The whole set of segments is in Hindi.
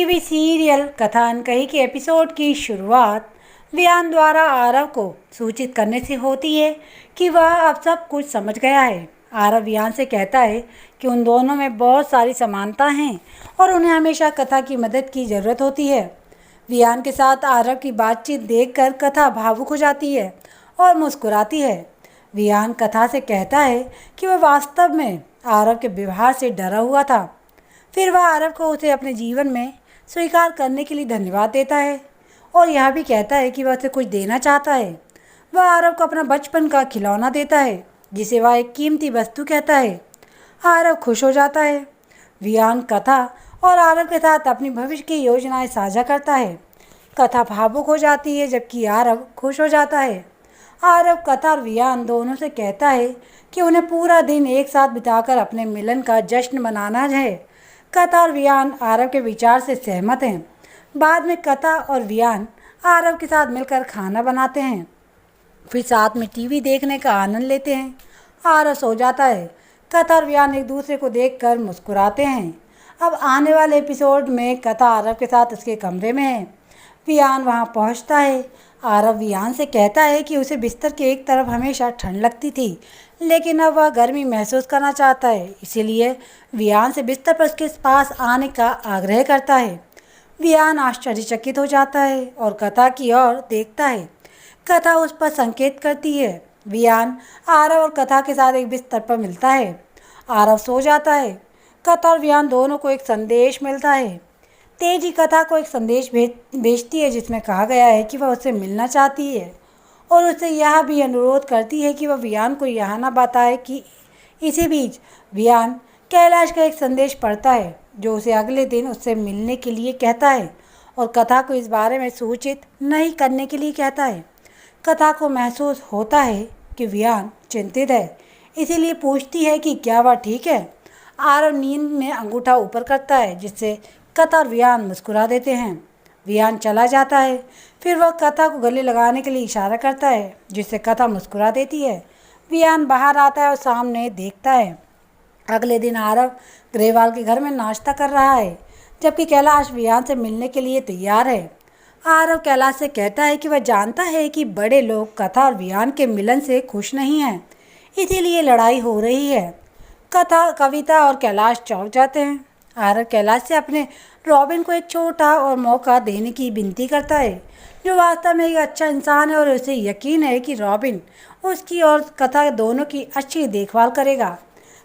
टीवी सीरियल कथा अनकही के एपिसोड की शुरुआत वियान द्वारा आरव को सूचित करने से होती है कि वह अब सब कुछ समझ गया है। आरव वियान से कहता है कि उन दोनों में बहुत सारी समानता हैं और उन्हें हमेशा कथा की मदद की ज़रूरत होती है। वियान के साथ आरव की बातचीत देखकर कथा भावुक हो जाती है और मुस्कुराती है। वियान कथा से कहता है कि वह वास्तव में आरव के व्यवहार से डरा हुआ था। फिर वह आरव को उसे अपने जीवन में स्वीकार करने के लिए धन्यवाद देता है और यह भी कहता है कि वह उसे कुछ देना चाहता है। वह आरव को अपना बचपन का खिलौना देता है जिसे वह एक कीमती वस्तु कहता है। आरव खुश हो जाता है। वियान कथा और आरव के साथ अपनी भविष्य की योजनाएं साझा करता है। कथा भावुक हो जाती है जबकि आरव खुश हो जाता है। आरव कथा और वियान दोनों से कहता है कि उन्हें पूरा दिन एक साथ बिताकर अपने मिलन का जश्न मनाना है। कथा और वियान आरव के विचार से सहमत हैं। बाद में कथा और वियान आरव के साथ मिलकर खाना बनाते हैं, फिर साथ में टीवी देखने का आनंद लेते हैं। आरव सो जाता है। कथा और वियान एक दूसरे को देखकर मुस्कुराते हैं। अब आने वाले एपिसोड में कथा आरव के साथ उसके कमरे में है। वियान वहां पहुंचता है। आरव वियान से कहता है कि उसे बिस्तर के एक तरफ हमेशा ठंड लगती थी, लेकिन अब वह गर्मी महसूस करना चाहता है। इसीलिए वियान से बिस्तर पर उसके पास आने का आग्रह करता है। वियान आश्चर्यचकित हो जाता है और कथा की ओर देखता है। कथा उस पर संकेत करती है। वियान आरव और कथा के साथ एक बिस्तर पर मिलता है। आरव सो जाता है। कथा और वियान दोनों को एक संदेश मिलता है। तेजी कथा को एक संदेश भेजती है जिसमें कहा गया है कि वह उससे मिलना चाहती है और उससे यह भी अनुरोध करती है कि वह वियान को यह ना बताए कि इसी बीच वियान कैलाश का एक संदेश पढ़ता है जो उसे अगले दिन उससे मिलने के लिए कहता है और कथा को इस बारे में सूचित नहीं करने के लिए कहता है। कथा को महसूस होता है कि वियान चिंतित है, इसीलिए पूछती है कि क्या वह ठीक है। आरव नींद में अंगूठा ऊपर करता है जिससे कथा और वियान मुस्कुरा देते हैं। वियान चला जाता है। फिर वह कथा को गले लगाने के लिए इशारा करता है जिससे कथा मुस्कुरा देती है। वियान बाहर आता है और सामने देखता है। अगले दिन आरव ग्रेवाल के घर में नाश्ता कर रहा है जबकि कैलाश वियान से मिलने के लिए तैयार है। आरव कैलाश से कहता है कि वह जानता है कि बड़े लोग कथा और वियान के मिलन से खुश नहीं हैं, इसीलिए लड़ाई हो रही है। कथा, कविता और कैलाश चौंक जाते हैं। आरव कैलाश से अपने रॉबिन को एक छोटा और मौका देने की विनती करता है जो वास्तव में एक अच्छा इंसान है और उसे यकीन है कि रॉबिन उसकी और कथा दोनों की अच्छी देखभाल करेगा।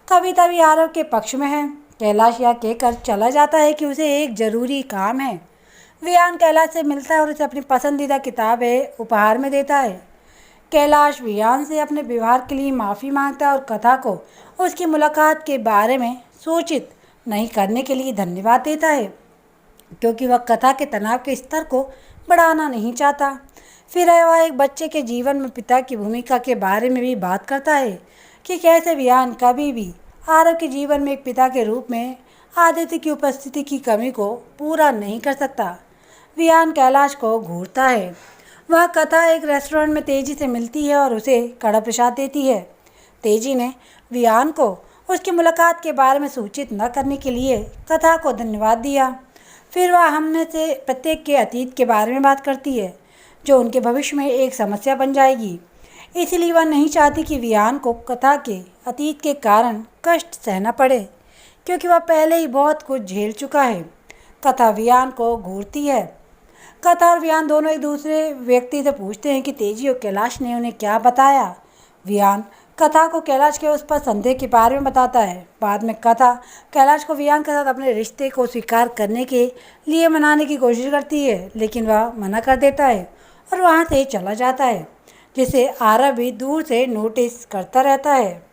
कविता भी आरव के पक्ष में है। कैलाश यह कहकर चला जाता है कि उसे एक ज़रूरी काम है। वियान कैलाश से मिलता है और उसे अपनी पसंदीदा किताबें उपहार में देता है। कैलाश वियान से अपने व्यवहार के लिए माफ़ी मांगता है और कथा को उसकी मुलाकात के बारे में सूचित नहीं करने के लिए धन्यवाद देता है क्योंकि वह कथा के तनाव के स्तर को बढ़ाना नहीं चाहता। फिर वह एक बच्चे के जीवन में पिता की भूमिका के बारे में भी बात करता है कि कैसे वियान कभी भी आरव के जीवन में एक पिता के रूप में आदित्य की उपस्थिति की कमी को पूरा नहीं कर सकता। वियान कैलाश को घूरता है। वह कथा एक रेस्टोरेंट में तेजी से मिलती है और उसे कड़ा प्रसाद देती है। तेजी ने वियान को उसकी मुलाकात के बारे में सूचित न करने के लिए कथा को धन्यवाद दिया। फिर वह हमने से प्रत्येक के अतीत के बारे में बात करती है जो उनके भविष्य में एक समस्या बन जाएगी। इसलिए वह नहीं चाहती कि वियान को कथा के अतीत के कारण कष्ट सहना पड़े क्योंकि वह पहले ही बहुत कुछ झेल चुका है। कथा वियान को घूरती है। कथा और वियान दोनों एक दूसरे व्यक्ति से पूछते हैं कि तेजी और कैलाश ने उन्हें क्या बताया। वियान कथा को कैलाश के उस पर संदेह के बारे में बताता है। बाद में कथा कैलाश को वियान के साथ अपने रिश्ते को स्वीकार करने के लिए मनाने की कोशिश करती है, लेकिन वह मना कर देता है और वहाँ से चला जाता है, जिसे आरव भी दूर से नोटिस करता रहता है।